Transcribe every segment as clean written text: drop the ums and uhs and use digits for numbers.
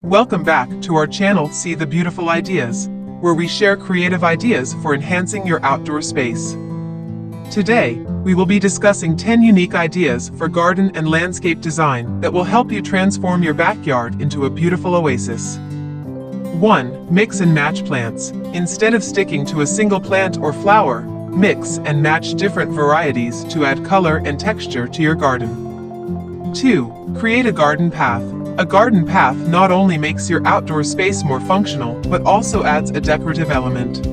Welcome back to our channel See the Beautiful Ideas, where we share creative ideas for enhancing your outdoor space. Today, we will be discussing 10 unique ideas for garden and landscape design that will help you transform your backyard into a beautiful oasis. 1. Mix and match plants. Instead of sticking to a single plant or flower, mix and match different varieties to add color and texture to your garden. 2. Create a garden path. A garden path not only makes your outdoor space more functional, but also adds a decorative element.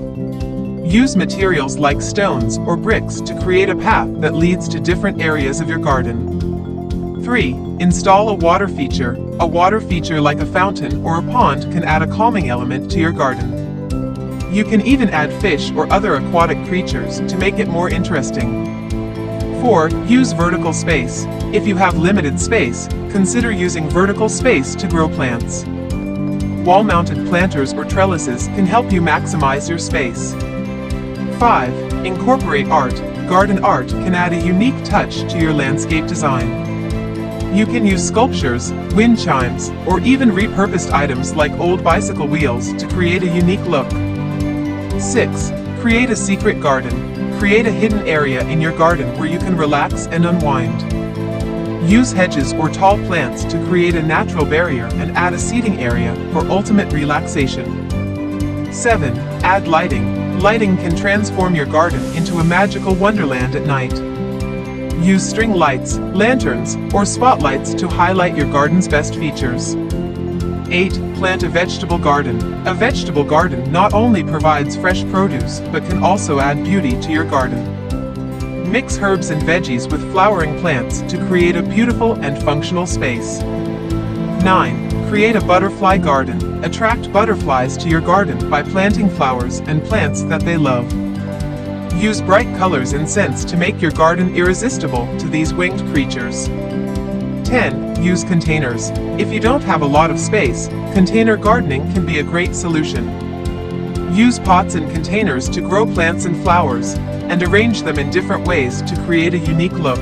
Use materials like stones or bricks to create a path that leads to different areas of your garden. 3. Install a water feature. A water feature like a fountain or a pond can add a calming element to your garden. You can even add fish or other aquatic creatures to make it more interesting. 4. Use vertical space. If you have limited space, consider using vertical space to grow plants. Wall-mounted planters or trellises can help you maximize your space. 5. Incorporate art. Garden art can add a unique touch to your landscape design. You can use sculptures, wind chimes, or even repurposed items like old bicycle wheels to create a unique look. 6. Create a secret garden. Create a hidden area in your garden where you can relax and unwind. Use hedges or tall plants to create a natural barrier and add a seating area for ultimate relaxation. 7. Add lighting. Lighting can transform your garden into a magical wonderland at night. Use string lights, lanterns, or spotlights to highlight your garden's best features. 8. Plant a vegetable garden. A vegetable garden not only provides fresh produce, but can also add beauty to your garden. Mix herbs and veggies with flowering plants to create a beautiful and functional space. 9. Create a butterfly garden. Attract butterflies to your garden by planting flowers and plants that they love. Use bright colors and scents to make your garden irresistible to these winged creatures. 10. Use containers. If you don't have a lot of space, container gardening can be a great solution. Use pots and containers to grow plants and flowers, and arrange them in different ways to create a unique look.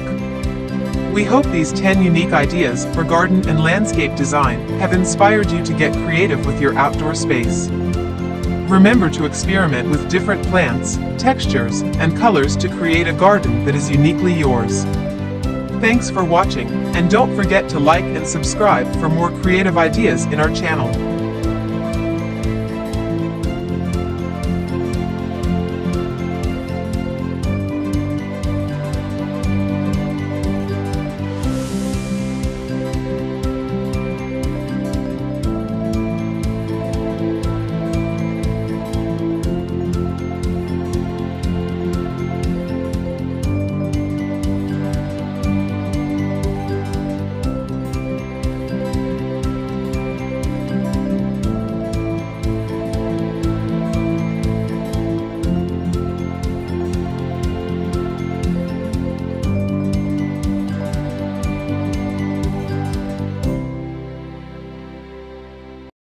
We hope these 10 unique ideas for garden and landscape design have inspired you to get creative with your outdoor space. Remember to experiment with different plants, textures, and colors to create a garden that is uniquely yours. Thanks for watching, and don't forget to like and subscribe for more creative ideas in our channel.